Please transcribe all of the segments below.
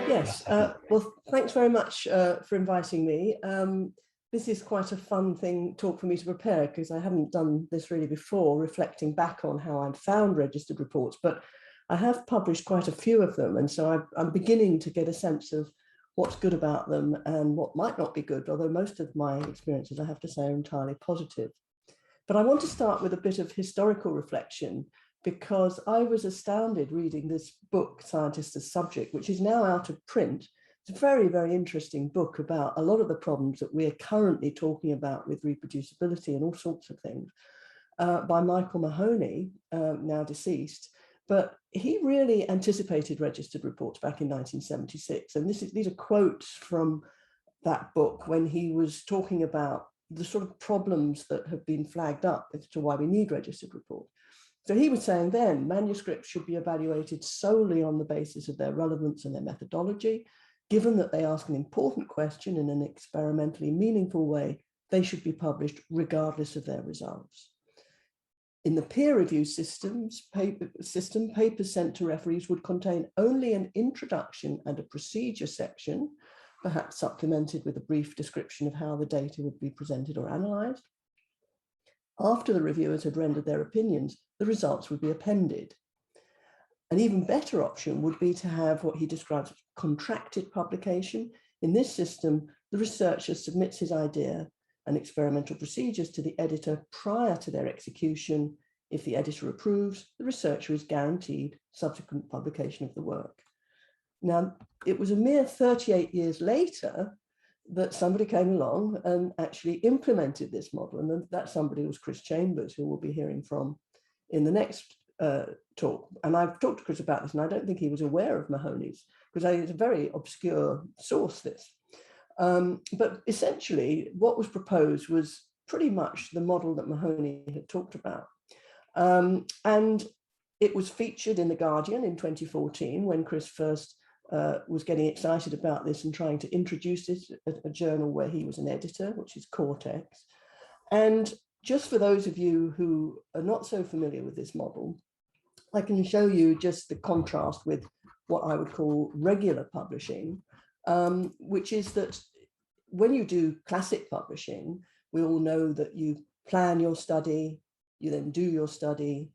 Yes, well, thanks very much for inviting me. This is quite a fun talk for me to prepare, because I haven't done this really before, reflecting back on how I'd found registered reports, but I have published quite a few of them. And so I'm beginning to get a sense of what's good about them and what might not be good, although most of my experiences, I have to say, are entirely positive. But I want to start with a bit of historical reflection, because I was astounded reading this book, Scientist as Subject, which is now out of print. It's a very, very interesting book about a lot of the problems that we're currently talking about with reproducibility and all sorts of things, by Michael Mahoney, now deceased. But he really anticipated registered reports back in 1976. And these are quotes from that book when he was talking about the sort of problems that have been flagged up as to why we need registered reports. So he was saying then manuscripts should be evaluated solely on the basis of their relevance and their methodology. Given that they ask an important question in an experimentally meaningful way, they should be published regardless of their results. In the peer review system, papers sent to referees would contain only an introduction and a procedure section, perhaps supplemented with a brief description of how the data would be presented or analysed. After the reviewers had rendered their opinions, the results would be appended. An even better option would be to have what he describes as contracted publication. In this system, the researcher submits his idea and experimental procedures to the editor prior to their execution. If the editor approves, the researcher is guaranteed subsequent publication of the work. Now, it was a mere 38 years later that somebody came along and actually implemented this model. And that somebody was Chris Chambers, who we'll be hearing from in the next talk. And I've talked to Chris about this, and I don't think he was aware of Mahoney's, because it's a very obscure source, this. But essentially, what was proposed was pretty much the model that Mahoney had talked about. And it was featured in The Guardian in 2014, when Chris first was getting excited about this and trying to introduce it at a journal where he was an editor, which is Cortex. And just for those of you who are not so familiar with this model, I can show you just the contrast with what I would call regular publishing, which is that when you do classic publishing, we all know that you plan your study, you then do your study.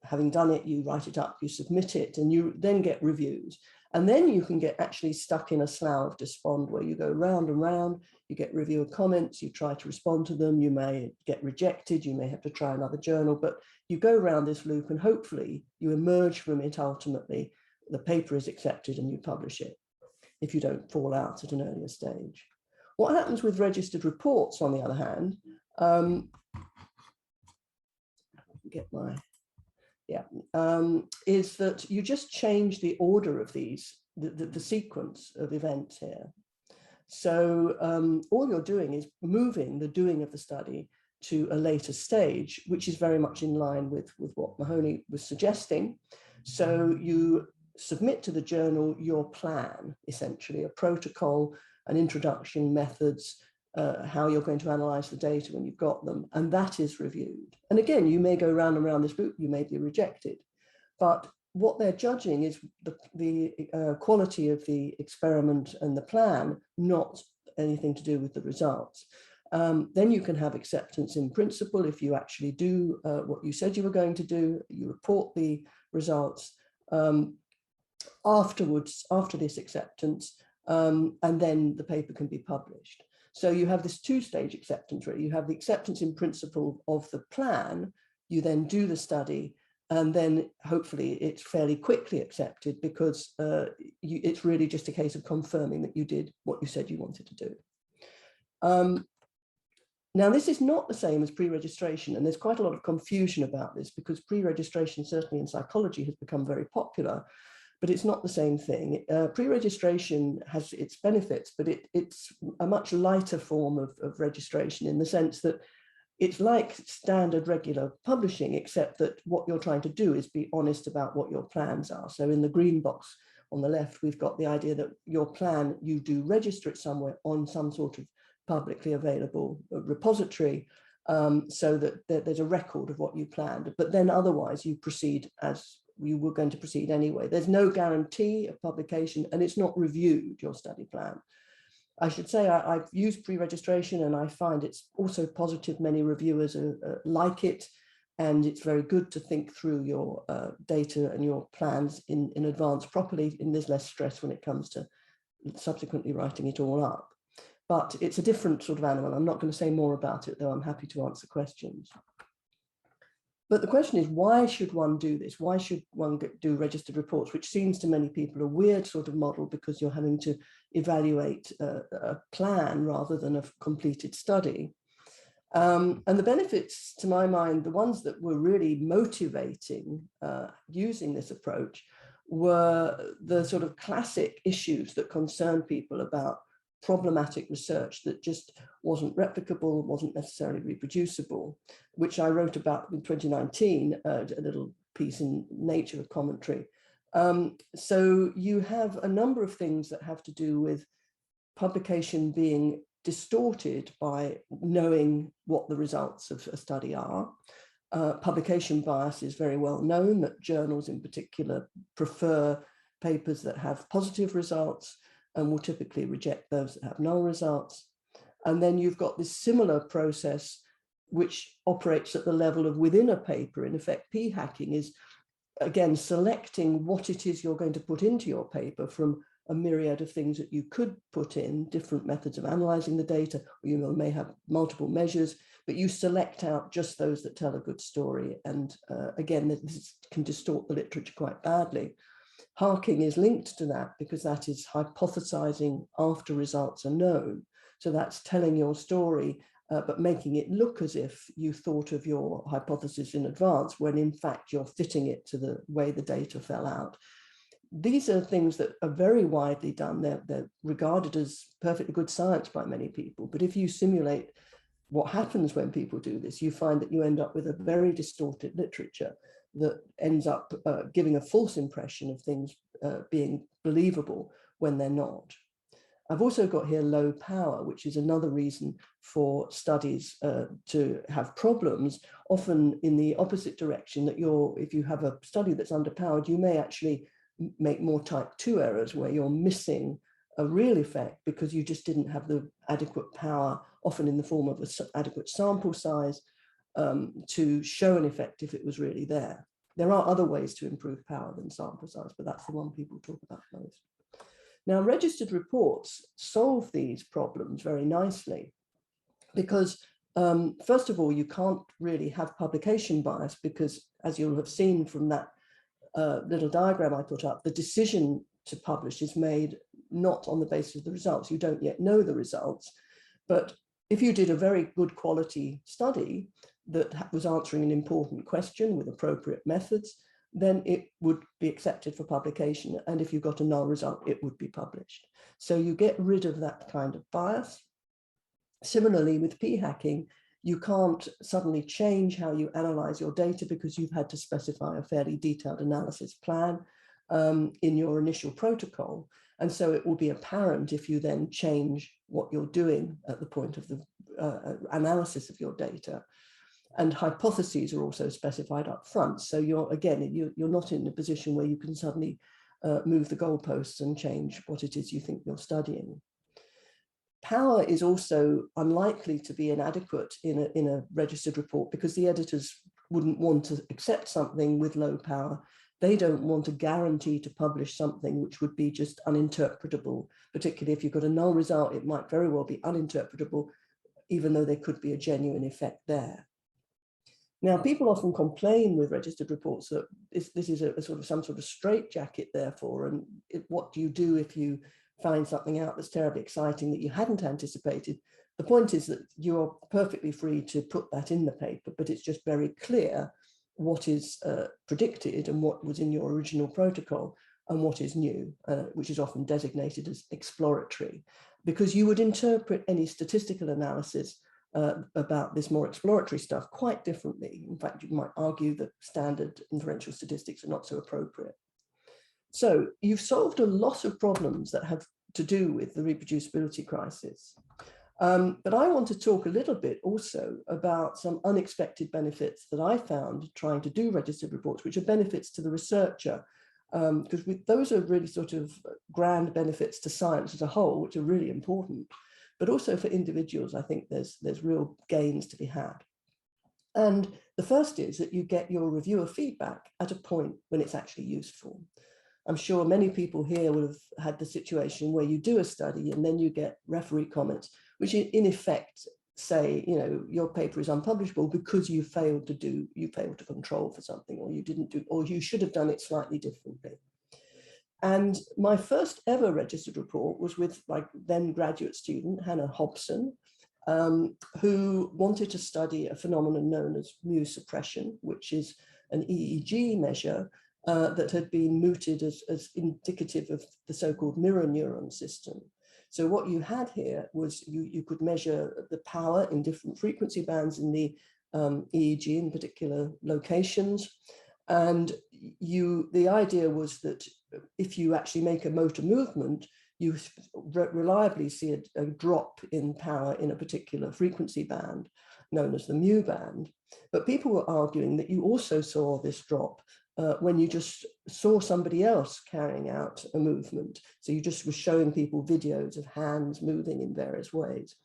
Having done it, you write it up, you submit it, and you then get reviews. And then you can get actually stuck in a slough of despond where you go round and round, you get reviewer comments, you try to respond to them, you may get rejected, you may have to try another journal, but you go around this loop and hopefully you emerge from it ultimately, the paper is accepted and you publish it, if you don't fall out at an earlier stage. What happens with registered reports, on the other hand, is that you just change the order of these, the sequence of events here. So all you're doing is moving the doing of the study to a later stage, which is very much in line with what Mahoney was suggesting. So you submit to the journal your plan, essentially, a protocol, an introduction, methods, how you're going to analyze the data when you've got them, and that is reviewed. And again, you may go round and round this loop, you may be rejected, but what they're judging is the quality of the experiment and the plan, not anything to do with the results. Then you can have acceptance in principle if you actually do what you said you were going to do, you report the results afterwards, after this acceptance, and then the paper can be published. So you have this two-stage acceptance, really. You have the acceptance in principle of the plan, you then do the study, and then hopefully it's fairly quickly accepted because it's really just a case of confirming that you did what you said you wanted to do. Now, this is not the same as pre-registration, and there's quite a lot of confusion about this because pre-registration, certainly in psychology, has become very popular. But it's not the same thing. Pre-registration has its benefits, but it's a much lighter form of registration in the sense that it's like standard regular publishing, except that what you're trying to do is be honest about what your plans are. So in the green box on the left, we've got the idea that your plan, you do register it somewhere on some sort of publicly available repository, so that there's a record of what you planned, but then otherwise you proceed as you were going to proceed anyway. There's no guarantee of publication, and it's not reviewed, your study plan. I should say I've used pre-registration, and I find it's also positive. Many reviewers like it, and it's very good to think through your data and your plans in advance properly, and there's less stress when it comes to subsequently writing it all up. But it's a different sort of animal. I'm not going to say more about it, though I'm happy to answer questions. But the question is, why should one do this? Why should one do registered reports, which seems to many people a weird sort of model because you're having to evaluate a plan rather than a completed study. And the benefits, to my mind, the ones that were really motivating using this approach were the sort of classic issues that concern people about problematic research that just wasn't replicable, wasn't necessarily reproducible, which I wrote about in 2019, a little piece in Nature, a commentary. So you have a number of things that have to do with publication being distorted by knowing what the results of a study are. Publication bias is very well known, that journals in particular prefer papers that have positive results and will typically reject those that have null results. And then you've got this similar process which operates at the level of within a paper. In effect, p-hacking is, again, selecting what it is you're going to put into your paper from a myriad of things that you could put in, different methods of analyzing the data, or you may have multiple measures, but you select out just those that tell a good story. And again, this can distort the literature quite badly. Harking is linked to that because that is hypothesizing after results are known. So that's telling your story, but making it look as if you thought of your hypothesis in advance, when in fact you're fitting it to the way the data fell out. These are things that are very widely done. They're regarded as perfectly good science by many people. But if you simulate what happens when people do this, you find that you end up with a very distorted literature that ends up giving a false impression of things being believable when they're not. I've also got here low power, which is another reason for studies to have problems, often in the opposite direction, that if you have a study that's underpowered, you may actually make more type 2 errors where you're missing a real effect because you just didn't have the adequate power, often in the form of an adequate sample size, to show an effect if it was really there. There are other ways to improve power than sample size, but that's the one people talk about most. Now, registered reports solve these problems very nicely because, first of all, you can't really have publication bias because, as you'll have seen from that little diagram I put up, the decision to publish is made not on the basis of the results. You don't yet know the results, but if you did a very good quality study that was answering an important question with appropriate methods, then it would be accepted for publication. And if you got a null result, it would be published. So you get rid of that kind of bias. Similarly, with p-hacking, you can't suddenly change how you analyze your data because you've had to specify a fairly detailed analysis plan in your initial protocol. And so it will be apparent if you then change what you're doing at the point of the analysis of your data. And hypotheses are also specified up front. So you're not in a position where you can suddenly move the goalposts and change what it is you think you're studying. Power is also unlikely to be inadequate in a registered report because the editors wouldn't want to accept something with low power. They don't want a guarantee to publish something which would be just uninterpretable, particularly if you've got a null result, it might very well be uninterpretable, even though there could be a genuine effect there. Now, people often complain with registered reports that this is some sort of straitjacket, therefore, and what do you do if you find something out that's terribly exciting that you hadn't anticipated? The point is that you're perfectly free to put that in the paper, but it's just very clear what is predicted and what was in your original protocol and what is new, which is often designated as exploratory, because you would interpret any statistical analysis about this more exploratory stuff quite differently. In fact, you might argue that standard inferential statistics are not so appropriate. So you've solved a lot of problems that have to do with the reproducibility crisis. But I want to talk a little bit also about some unexpected benefits that I found trying to do registered reports, which are benefits to the researcher, because those are really sort of grand benefits to science as a whole, which are really important. But also for individuals, I think there's real gains to be had. And the first is that you get your reviewer feedback at a point when it's actually useful. I'm sure many people here will have had the situation where you do a study and then you get referee comments, which in effect say, you know, your paper is unpublishable because you failed to control for something, or you didn't do, or you should have done it slightly differently. And my first ever registered report was with my then graduate student, Hannah Hobson, who wanted to study a phenomenon known as mu suppression, which is an EEG measure that had been mooted as indicative of the so-called mirror neuron system. So what you had here was you could measure the power in different frequency bands in the EEG in particular locations. And the idea was that if you actually make a motor movement, you reliably see a drop in power in a particular frequency band known as the mu band. But people were arguing that you also saw this drop when you just saw somebody else carrying out a movement. So you just were showing people videos of hands moving in various ways.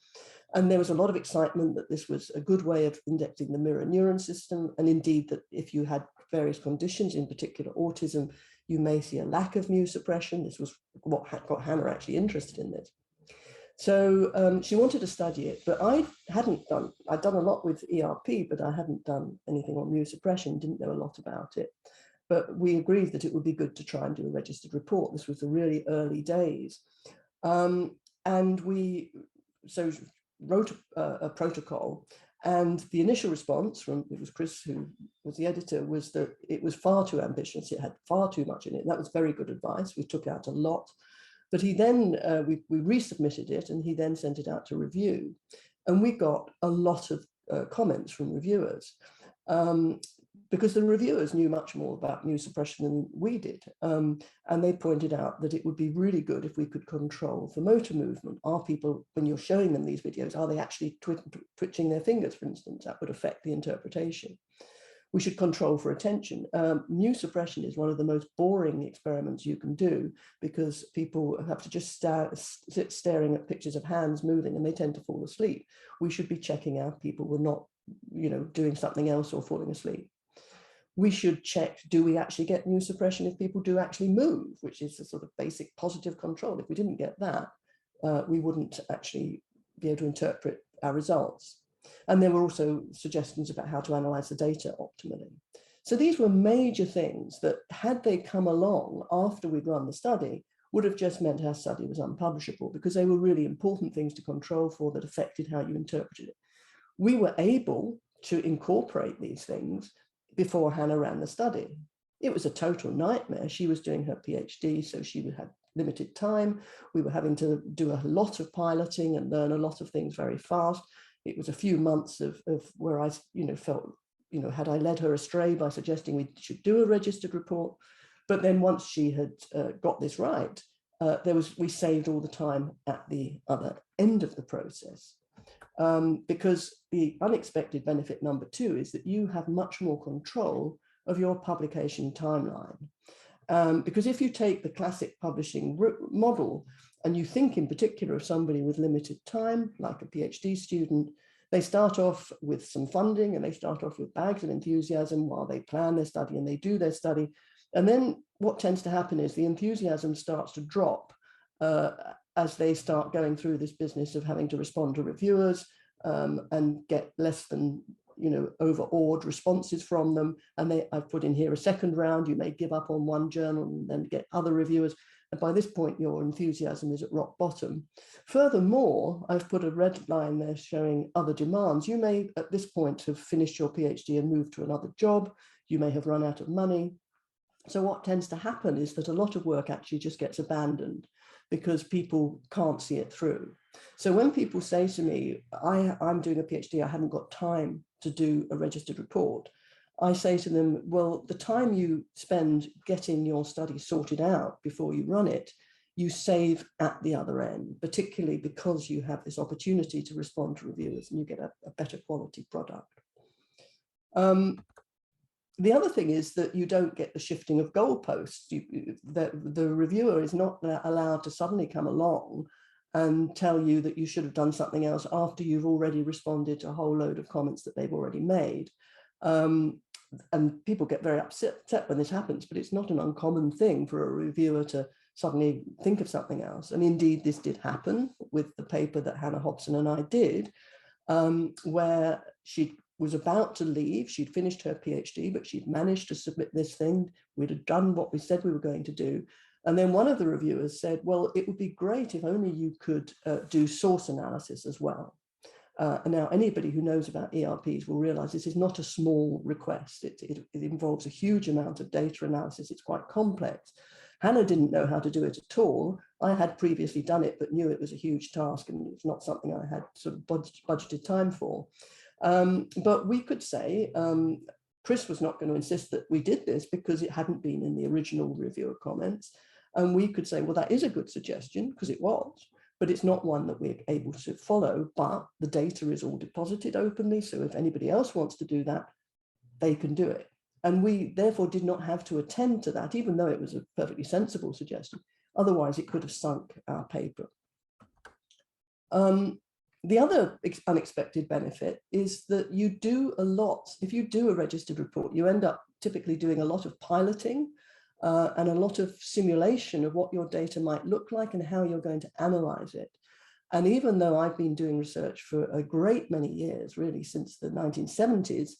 And there was a lot of excitement that this was a good way of indexing the mirror neuron system. And indeed that if you had various conditions, in particular autism, you may see a lack of mu suppression. This was what got Hannah actually interested in this. So she wanted to study it, but I'd done a lot with ERP, but I hadn't done anything on mu suppression, didn't know a lot about it. But we agreed that it would be good to try and do a registered report. This was the really early days. And we wrote a protocol, and the initial response from, it was Chris who was the editor, was that it was far too ambitious. It had far too much in it. That was very good advice. We took out a lot. But he then, we resubmitted it, and he then sent it out to review. And we got a lot of comments from reviewers, because the reviewers knew much more about mu suppression than we did. And they pointed out that it would be really good if we could control for motor movement. Are people, when you're showing them these videos, are they actually twitching their fingers, for instance? That would affect the interpretation. We should control for attention. Mu suppression is one of the most boring experiments you can do, because people have to just sit staring at pictures of hands moving and they tend to fall asleep. We should be checking out people were not, you know, doing something else or falling asleep. We should check, do we actually get mu suppression if people do actually move, which is a sort of basic positive control. If we didn't get that, we wouldn't actually be able to interpret our results. And there were also suggestions about how to analyze the data optimally. So these were major things that, had they come along after we'd run the study, would have just meant our study was unpublishable, because they were really important things to control for that affected how you interpreted it. We were able to incorporate these things before Hannah ran the study. It was a total nightmare. She was doing her PhD, so she had limited time. We were having to do a lot of piloting and learn a lot of things very fast. It was a few months of where I, felt, had I led her astray by suggesting we should do a registered report. But then once she had got this right, we saved all the time at the other end of the process. Because the unexpected benefit number 2 is that you have much more control of your publication timeline. Because if you take the classic publishing model, and you think in particular of somebody with limited time, like a PhD student, they start off with some funding and they start off with bags of enthusiasm while they plan their study and they do their study. And then what tends to happen is the enthusiasm starts to drop as they start going through this business of having to respond to reviewers and get less than overawed responses from them. And I've put in here a second round. You may give up on one journal and then get other reviewers. And by this point, your enthusiasm is at rock bottom. Furthermore, I've put a red line there showing other demands. You may, at this point, have finished your PhD and moved to another job. You may have run out of money. So what tends to happen is that a lot of work actually just gets abandoned because people can't see it through. So when people say to me, I'm doing a PhD, I haven't got time to do a registered report, I say to them, well, the time you spend getting your study sorted out before you run it you save at the other end, particularly because you have this opportunity to respond to reviewers and you get a better quality product. The other thing is that you don't get the shifting of goalposts. The reviewer is not allowed to suddenly come along and tell you that you should have done something else after you've already responded to a whole load of comments that they've already made. And people get very upset when this happens, but it's not an uncommon thing for a reviewer to suddenly think of something else. And indeed, this did happen with the paper that Hannah Hobson and I did, where she was about to leave. She'd finished her PhD, but she'd managed to submit this thing. We'd have done what we said we were going to do. And then one of the reviewers said, well, it would be great if only you could do source analysis as well. And now anybody who knows about ERPs will realize this is not a small request. It involves a huge amount of data analysis. It's quite complex. Hannah didn't know how to do it at all. I had previously done it, but knew it was a huge task and it's not something I had sort of budgeted time for. But we could say, Chris was not going to insist that we did this because it hadn't been in the original reviewer comments. And we could say, well, that is a good suggestion because it was, but it's not one that we're able to follow, but the data is all deposited openly. So if anybody else wants to do that, they can do it. And we therefore did not have to attend to that, even though it was a perfectly sensible suggestion. Otherwise, it could have sunk our paper. The other unexpected benefit is that you do a lot. If you do a registered report, you end up typically doing a lot of piloting and a lot of simulation of what your data might look like and how you're going to analyze it. And even though I've been doing research for a great many years, really since the 1970s,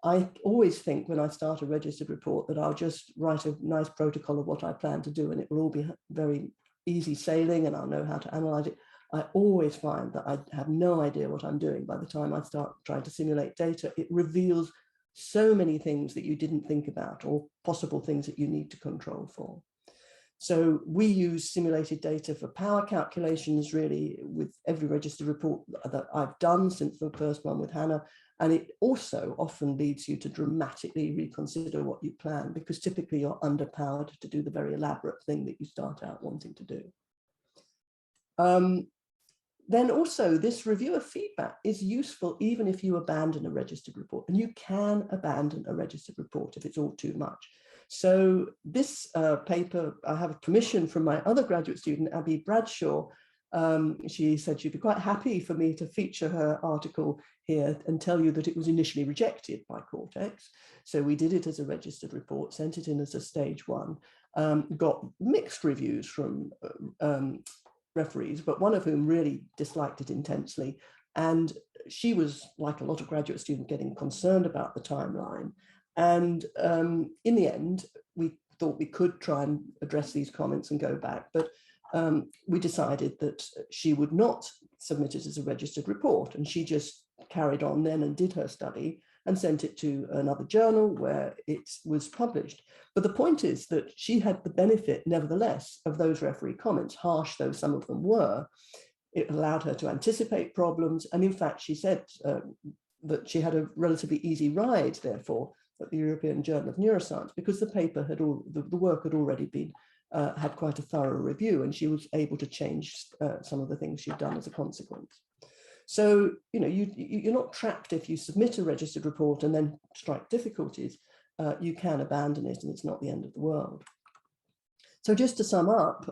I always think when I start a registered report that I'll just write a nice protocol of what I plan to do and it will all be very easy sailing and I'll know how to analyze it. I always find that I have no idea what I'm doing by the time I start trying to simulate data. It reveals so many things that you didn't think about or possible things that you need to control for. So we use simulated data for power calculations really with every registered report that I've done since the first one with Hannah. And it also often leads you to dramatically reconsider what you plan because typically you're underpowered to do the very elaborate thing that you start out wanting to do. Then also this reviewer feedback is useful even if you abandon a registered report, and you can abandon a registered report if it's all too much. So this paper, I have permission from my other graduate student, Abby Bradshaw. She said she'd be quite happy for me to feature her article here and tell you that it was initially rejected by Cortex. So we did it as a registered report, sent it in as a stage 1, got mixed reviews from referees, but one of whom really disliked it intensely. And she was, like a lot of graduate students, getting concerned about the timeline. And in the end, we thought we could try and address these comments and go back, but we decided that she would not submit it as a registered report. And she just carried on then and did her study and sent it to another journal where it was published. But the point is that she had the benefit, nevertheless, of those referee comments, harsh though some of them were. It allowed her to anticipate problems. And in fact, she said that she had a relatively easy ride, therefore, at the European Journal of Neuroscience, because the paper had the work had already been, had quite a thorough review, and she was able to change some of the things she'd done as a consequence. So, you know, you're not trapped if you submit a registered report and then strike difficulties. You can abandon it and it's not the end of the world. So just to sum up,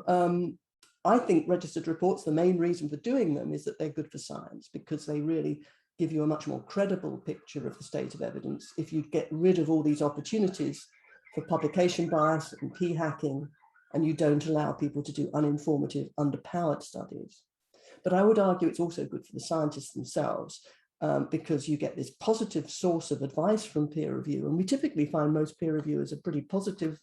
I think registered reports, the main reason for doing them is that they're good for science because they really give you a much more credible picture of the state of evidence. If you get rid of all these opportunities for publication bias and p-hacking, and you don't allow people to do uninformative, underpowered studies. But I would argue it's also good for the scientists themselves because you get this positive source of advice from peer review. And we typically find most peer reviewers are pretty positive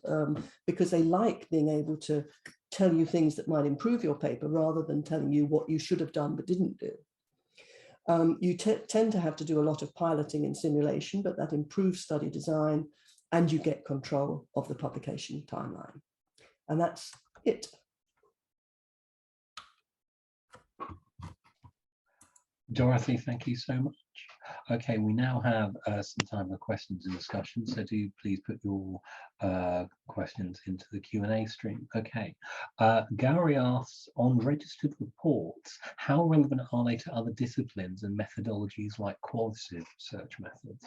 because they like being able to tell you things that might improve your paper rather than telling you what you should have done but didn't do. You tend to have to do a lot of piloting and simulation, but that improves study design and you get control of the publication timeline. And that's it. Dorothy, thank you so much. Okay, we now have some time for questions and discussion, so do please put your questions into the Q&A stream. Okay, Gary asks, on registered reports, how relevant are they to other disciplines and methodologies like qualitative research methods?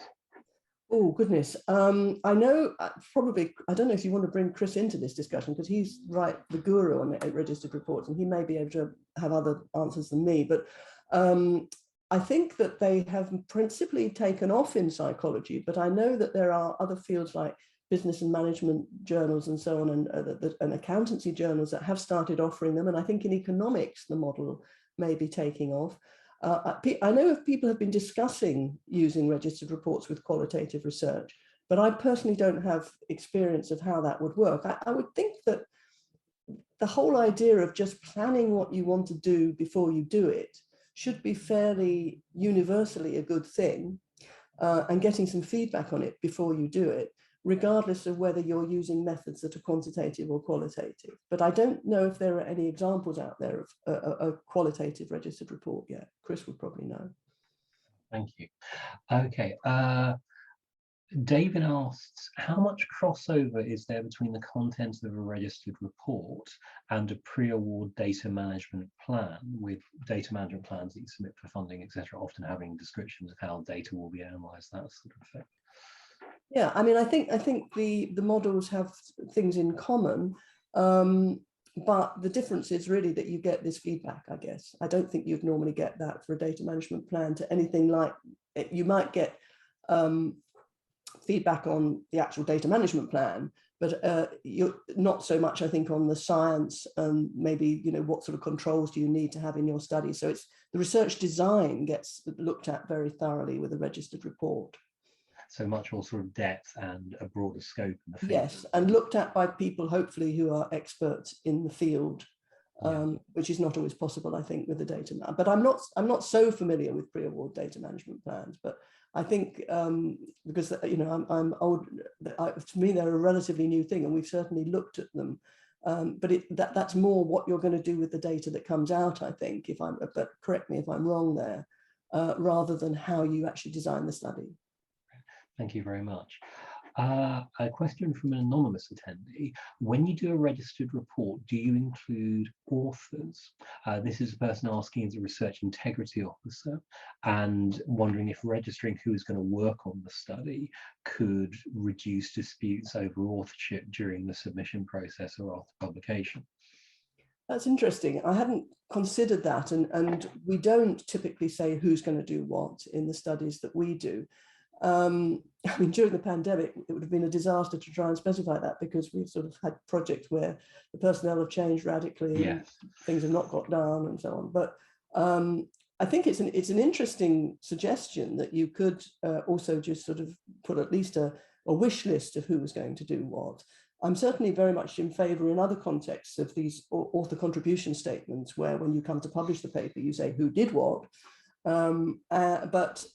Oh, goodness. I know probably, I don't know if you want to bring Chris into this discussion, because he's the guru on registered reports, and he may be able to have other answers than me. But I think that they have principally taken off in psychology, but I know that there are other fields like business and management journals and so on, and accountancy journals that have started offering them. And I think in economics, the model may be taking off. I know if people have been discussing using registered reports with qualitative research, but I personally don't have experience of how that would work. I would think that the whole idea of just planning what you want to do before you do it should be fairly universally a good thing, and getting some feedback on it before you do it, regardless of whether you're using methods that are quantitative or qualitative. But I don't know if there are any examples out there of a qualitative registered report yet. Chris would probably know. Thank you. Okay, David asks, how much crossover is there between the contents of a registered report and a pre-award data management plan, with data management plans that you submit for funding, etc., often having descriptions of how data will be analysed, that sort of thing? Yeah, I mean, I think the models have things in common, but the difference is really that you get this feedback, I guess. I don't think you'd normally get that for a data management plan to anything like it. You might get feedback on the actual data management plan, but you're not so much, I think, on the science and maybe, you know, what sort of controls do you need to have in your study. So it's the research design gets looked at very thoroughly with a registered report. So much more sort of depth and a broader scope in the field. Yes, and looked at by people hopefully who are experts in the field, which is not always possible, I think, with the data. But I'm not so familiar with pre-award data management plans. But I think because, you know, I'm old, to me they're a relatively new thing, and we've certainly looked at them. But that's more what you're going to do with the data that comes out, I think. But correct me if I'm wrong there, rather than how you actually design the study. Thank you very much. A question from an anonymous attendee. When you do a registered report, do you include authors? This is a person asking as a research integrity officer and wondering if registering who is going to work on the study could reduce disputes over authorship during the submission process or after publication. That's interesting. I hadn't considered that, and we don't typically say who's going to do what in the studies that we do. I mean, during the pandemic, it would have been a disaster to try and specify that, because we've sort of had projects where the personnel have changed radically, and things have not got done and so on. But I think it's an interesting suggestion that you could also just sort of put at least a wish list of who was going to do what. I'm certainly very much in favour in other contexts of these author contribution statements, where when you come to publish the paper, you say who did what. But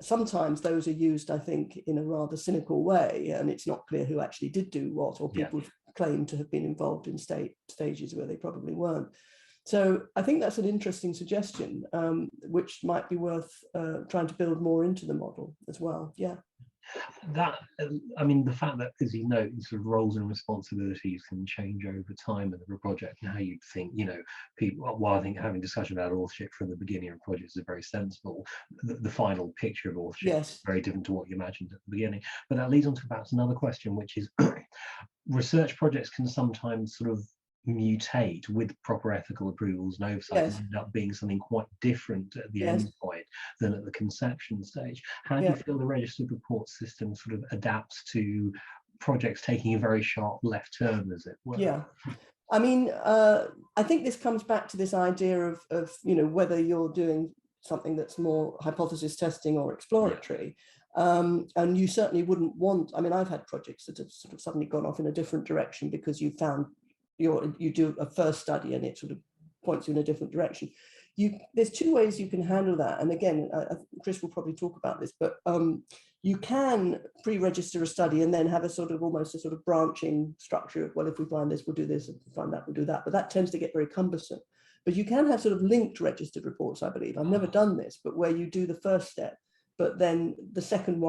sometimes those are used, I think, in a rather cynical way, and it's not clear who actually did do what, or people claim to have been involved in stages where they probably weren't. So I think that's an interesting suggestion, which might be worth trying to build more into the model as well. Yeah. That, I mean, the fact that, as you know, sort of roles and responsibilities can change over time in the project, and how you'd think, you know, people, while I think having discussion about authorship from the beginning of projects is very sensible, the final picture of authorship is very different to what you imagined at the beginning. But that leads on to perhaps another question, which is research projects can sometimes sort of mutate with proper ethical approvals and oversight, and end up being something quite different at the end point than at the conception stage. How do you feel the registered report system sort of adapts to projects taking a very sharp left turn, as it were? Yeah, I mean, I think this comes back to this idea of you know, whether you're doing something that's more hypothesis testing or exploratory. And you certainly wouldn't want, I mean, I've had projects that have sort of suddenly gone off in a different direction because you found you do a first study and it sort of points you in a different direction. There's two ways you can handle that. And again, Chris will probably talk about this, but you can pre-register a study and then have a sort of almost a sort of branching structure of, well, if we find this, we'll do this, if we find that, we'll do that. But that tends to get very cumbersome. But you can have sort of linked registered reports, I believe. I've never done this, but where you do the first step but then the second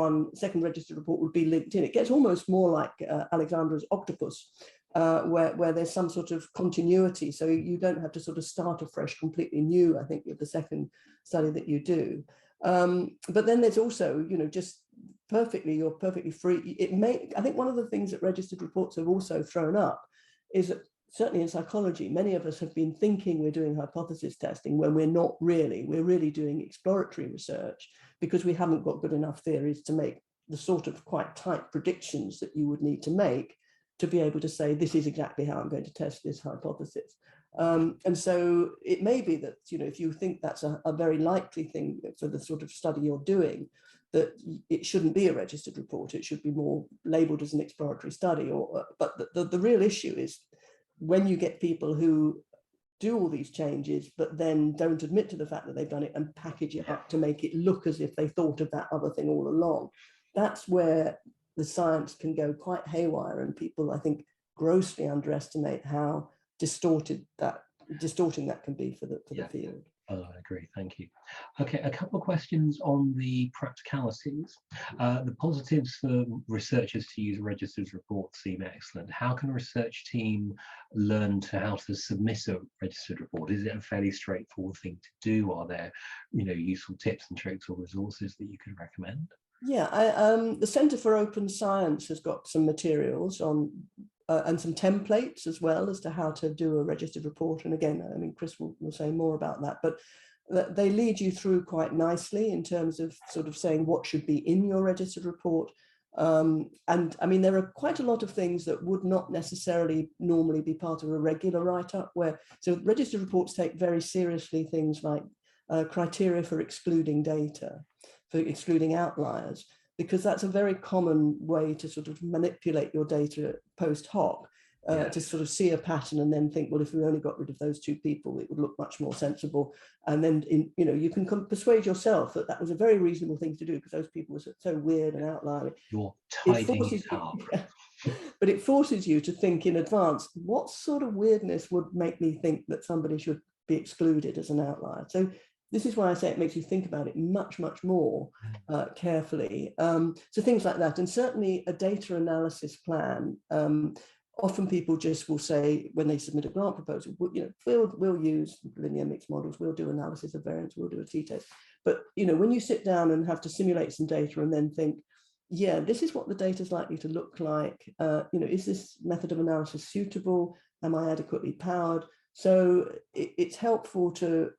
registered report would be linked in. It gets almost more like Alexandra's octopus, where there's some sort of continuity. So you don't have to sort of start afresh, completely new, I think, with the second study that you do. But then there's also, just you're perfectly free. I think one of the things that registered reports have also thrown up is that certainly in psychology, many of us have been thinking we're doing hypothesis testing when we're not really. We're really doing exploratory research because we haven't got good enough theories to make the sort of quite tight predictions that you would need to make to be able to say, this is exactly how I'm going to test this hypothesis. And so it may be that, if you think that's a very likely thing for the sort of study you're doing, that it shouldn't be a registered report. It should be more labeled as an exploratory study. But the real issue is when you get people who do all these changes, but then don't admit to the fact that they've done it and package it up to make it look as if they thought of that other thing all along. That's where the science can go quite haywire, and people, I think, grossly underestimate how distorting that can be for the field. Oh, I agree. Thank you. Okay, a couple of questions on the practicalities. The positives for researchers to use registered reports seem excellent. How can a research team learn how to submit a registered report? Is it a fairly straightforward thing to do? Are there, useful tips and tricks or resources that you could recommend? Yeah, the Centre for Open Science has got some materials on and some templates as well as to how to do a registered report. And again, I mean, Chris will say more about that, but they lead you through quite nicely in terms of sort of saying what should be in your registered report. And I mean, there are quite a lot of things that would not necessarily normally be part of a regular write-up so registered reports take very seriously things like criteria for excluding data, for excluding outliers, because that's a very common way to sort of manipulate your data post hoc, to sort of see a pattern and then think, well, if we only got rid of those two people, it would look much more sensible. And then, you can persuade yourself that that was a very reasonable thing to do because those people were so weird and outlier. You're tidying it up. But it forces you to think in advance, what sort of weirdness would make me think that somebody should be excluded as an outlier? So this is why I say it makes you think about it much, much more carefully. So things like that, and certainly a data analysis plan. Often people just will say when they submit a grant proposal, we'll use linear mixed models, we'll do analysis of variance, we'll do a t-test. But when you sit down and have to simulate some data and then think, yeah, this is what the data is likely to look like. Is this method of analysis suitable? Am I adequately powered? So it's helpful to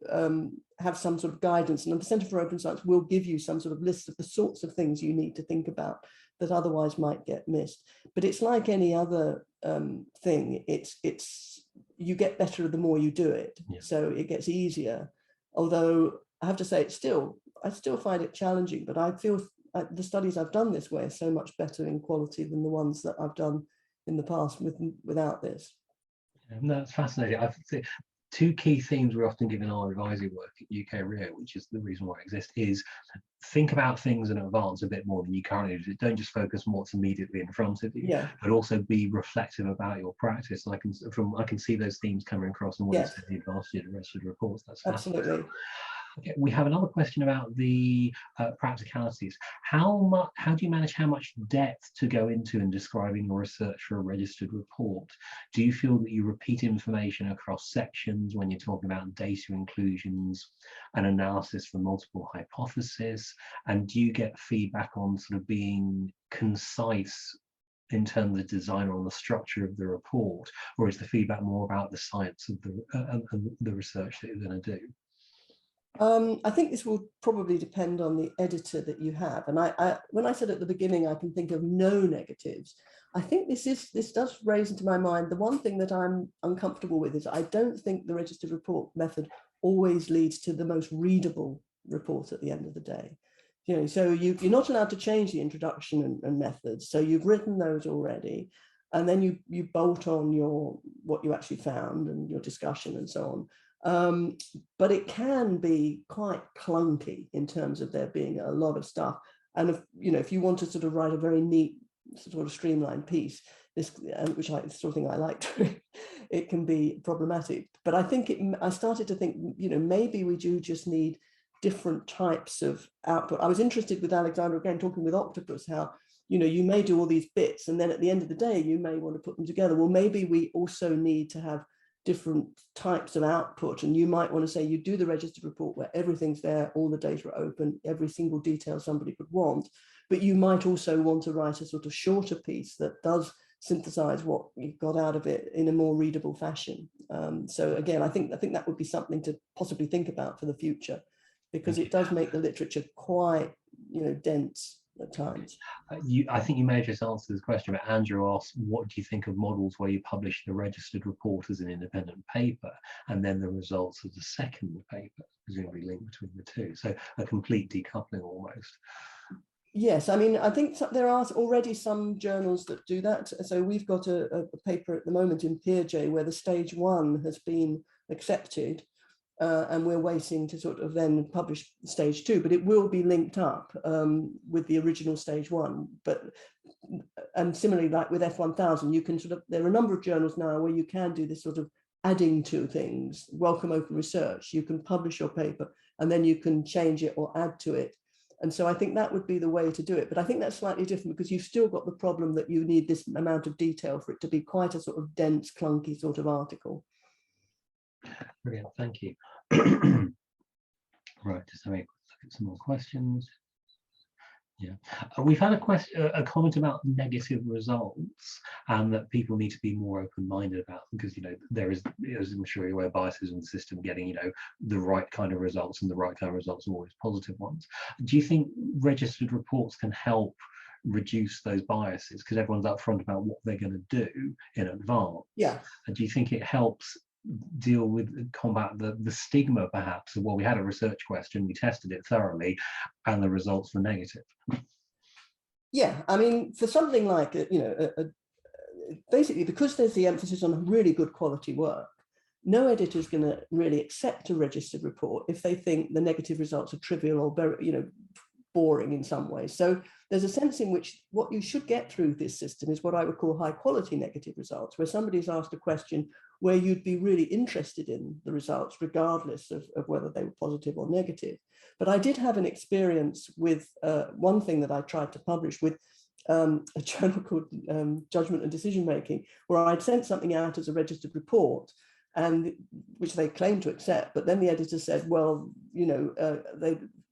have some sort of guidance, and the Centre for Open Science will give you some sort of list of the sorts of things you need to think about that otherwise might get missed. But it's like any other thing. It's you get better the more you do it, so it gets easier. Although I have to say, I still find it challenging, but I feel the studies I've done this way are so much better in quality than the ones that I've done in the past without this. No, that's fascinating. I think two key themes we often give in our advisory work at UK RIO, which is the reason why it exists, is think about things in advance a bit more than you currently do. Don't just focus on what's immediately in front of you, but also be reflective about your practice. And I can see those themes coming across in what you said, the advantage of registered reports. That's absolutely. Okay, we have another question about the practicalities. How do you manage how much depth to go into in describing your research for a registered report? Do you feel that you repeat information across sections when you're talking about data inclusions and analysis for multiple hypotheses? And do you get feedback on sort of being concise in terms of design or the structure of the report, or is the feedback more about the science of the research that you're going to do? I think this will probably depend on the editor that you have. And when I said at the beginning, I can think of no negatives, I think this does raise into my mind the one thing that I'm uncomfortable with is I don't think the registered report method always leads to the most readable report at the end of the day. So you're not allowed to change the introduction and methods. So you've written those already, and then you bolt on what you actually found and your discussion and so on. But it can be quite clunky in terms of there being a lot of stuff. And if you want to sort of write a very neat, sort of streamlined piece, which I sort of thing I like to, it can be problematic. But I think I started to think, maybe we do just need different types of output. I was interested with Alexandra again, talking with Octopus, how, you know, you may do all these bits and then at the end of the day, you may want to put them together. Well, maybe we also need to have different types of output. And you might want to say you do the registered report where everything's there, all the data are open, every single detail somebody could want. But you might also want to write a sort of shorter piece that does synthesize what you got out of it in a more readable fashion. So again, I think that would be something to possibly think about for the future, because it does make the literature quite, you know, dense at times. I think you may have just answered this question, but Andrew asked, what do you think of models where you publish the registered report as an independent paper and then the results of the second paper, presumably linked between the two? So a complete decoupling almost. Yes, I mean, I think there are already some journals that do that. So we've got a paper at the moment in PeerJ where the stage 1 has been accepted, and we're waiting to sort of then publish stage 2, but it will be linked up with the original stage 1. And similarly, like with F1000, you can sort of, there are a number of journals now where you can do this sort of adding to things. Welcome Open Research, you can publish your paper and then you can change it or add to it. And so I think that would be the way to do it. But I think that's slightly different because you've still got the problem that you need this amount of detail for it to be quite a sort of dense, clunky sort of article. Brilliant, thank you. Right, just having a look at some more questions. Yeah, we've had a comment about negative results and that people need to be more open-minded about them because, you know, there is, as I'm sure you're aware, biases in the system. Getting, you know, the right kind of results and the right kind of results are always positive ones. Do you think registered reports can help reduce those biases because everyone's upfront about what they're going to do in advance? Yeah. And do you think it helps deal with, combat the stigma perhaps of, well, we had a research question, we tested it thoroughly and the results were negative? Yeah, I mean, for something like, you know, basically because there's the emphasis on really good quality work, no editor is going to really accept a registered report if they think the negative results are trivial or very, you know, boring in some way. So there's a sense in which what you should get through this system is what I would call high quality negative results, where somebody's asked a question where you'd be really interested in the results, regardless of whether they were positive or negative. But I did have an experience with one thing that I tried to publish with a journal called Judgment and Decision Making, where I'd sent something out as a registered report, and which they claimed to accept, but then the editor said, well, you know,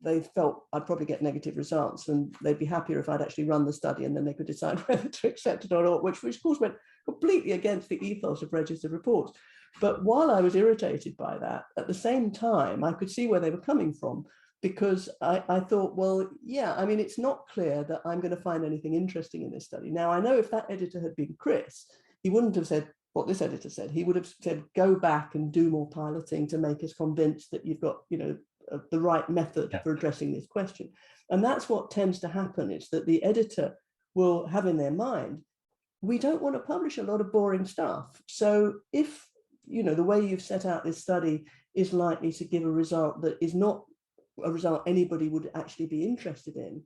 they felt I'd probably get negative results and they'd be happier if I'd actually run the study and then they could decide whether to accept it or not, which of course went completely against the ethos of registered reports. But while I was irritated by that, at the same time, I could see where they were coming from, because I thought, well, yeah, I mean, it's not clear that I'm going to find anything interesting in this study. Now, I know if that editor had been Chris, he wouldn't have said what this editor said. He would have said, go back and do more piloting to make us convinced that you've got, you know, the right method for addressing this question. And that's what tends to happen, is that the editor will have in their mind, we don't want to publish a lot of boring stuff. So if, you know, the way you've set out this study is likely to give a result that is not a result anybody would actually be interested in,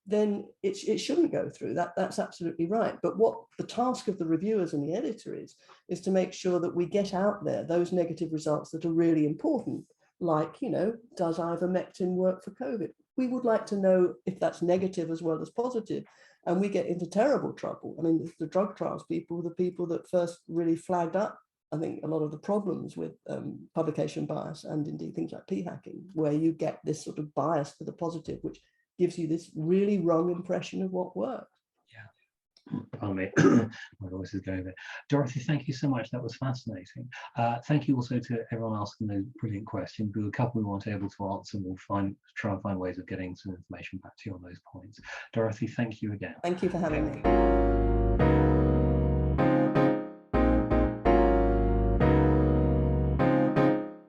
then it shouldn't go through. That's absolutely right. But what the task of the reviewers and the editor is to make sure that we get out there those negative results that are really important, like, you know, does ivermectin work for COVID? We would like to know if that's negative as well as positive. And we get into terrible trouble. I mean, the drug trials people, the people that first really flagged up, I think, a lot of the problems with publication bias and indeed things like p-hacking, where you get this sort of bias to the positive, which gives you this really wrong impression of what works. Yeah. Pardon me, my voice is going there. Dorothy, thank you so much. That was fascinating. Thank you also to everyone asking those brilliant questions. There were a couple we weren't able to answer. We'll try and find ways of getting some information back to you on those points. Dorothy, thank you again. Thank you for having me.